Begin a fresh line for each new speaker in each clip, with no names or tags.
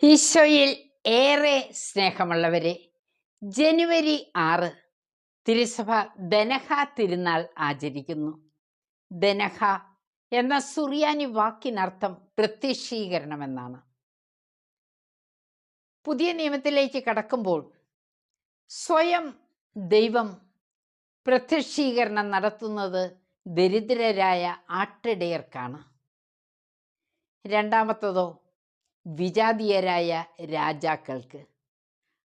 ഈശോയിൽ ഏറെ സ്നേഹമുള്ളവരെ, ജനുവരി 6 തിരുസഭ ദനഹ തിരുനാൾ ആചരിക്കുന്നു. ദനഹ എന്ന സുറിയാനി വാക്കിനർത്ഥം പ്രത്യക്ഷീകരണമെന്നാണ്. പുതിയ നിയമത്തിലേക്ക് കടക്കുമ്പോൾ സ്വയം ദൈവം പ്രത്യക്ഷീകരണം നടത്തുന്നത് ദരിദ്രരായ ആട്ടിടയർക്കാണ്. രണ്ടാമത്തതോ വിജാതീയരായ രാജാക്കൾക്ക്.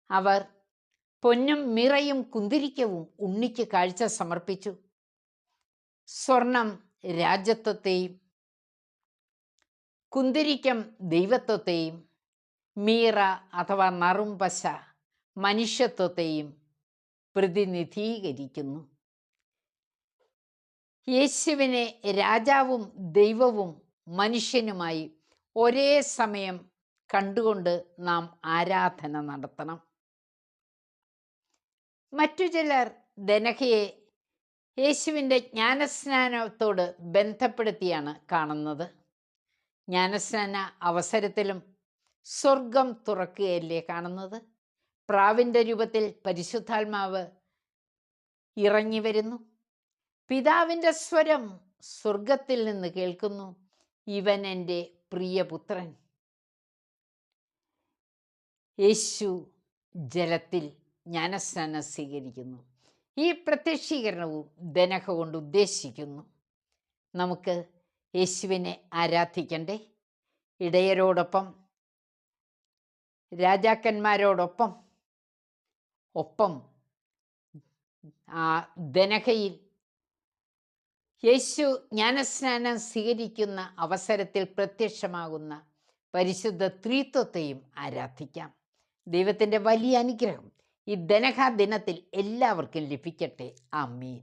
അവർ പൊന്നും മിറയും കുന്തിരിക്കവും ഉണ്ണിക്ക് കാഴ്ച സമർപ്പിച്ചു. സ്വർണം രാജ്യത്വത്തെയും കുന്തിരിക്കം ദൈവത്വത്തെയും മീറ അഥവാ നറുംപശ മനുഷ്യത്വത്തെയും പ്രതിനിധീകരിക്കുന്നു. യേശുവിനെ രാജാവും ദൈവവും മനുഷ്യനുമായി ഒരേ സമയം കണ്ടുകൊണ്ട് നാം ആരാധന നടത്തണം. മറ്റു ചിലർ ദനഹയെ യേശുവിൻ്റെ ജ്ഞാനസ്നാനത്തോട് ബന്ധപ്പെടുത്തിയാണ് കാണുന്നത്. ജ്ഞാനസ്നാന അവസരത്തിലും സ്വർഗം തുറക്കുകയല്ലേ കാണുന്നത്. പ്രാവിൻ്റെ രൂപത്തിൽ പരിശുദ്ധാത്മാവ് ഇറങ്ങി വരുന്നു. പിതാവിൻ്റെ സ്വരം സ്വർഗത്തിൽ നിന്ന് കേൾക്കുന്നു, ഇവൻ എൻ്റെ പ്രിയപുത്രൻ. യേശു ജലത്തിൽ ജ്ഞാനസ്നാനം സ്വീകരിക്കുന്നു. ഈ പ്രത്യക്ഷീകരണവും ദനഹ കൊണ്ട് ഉദ്ദേശിക്കുന്നു. നമുക്ക് യേശുവിനെ ആരാധിക്കണ്ടേ? ഇടയരോടൊപ്പം, രാജാക്കന്മാരോടൊപ്പം ദനഹയിൽ യേശു ജ്ഞാനസ്നാനം സ്വീകരിക്കുന്ന അവസരത്തിൽ പ്രത്യക്ഷമാകുന്ന പരിശുദ്ധ ത്രിത്വത്തെയും ആരാധിക്കാം. ദൈവത്തിൻ്റെ വലിയ അനുഗ്രഹം ഈ ദനഹ ദിനത്തിൽ എല്ലാവർക്കും ലഭിക്കട്ടെ. ആമീൻ.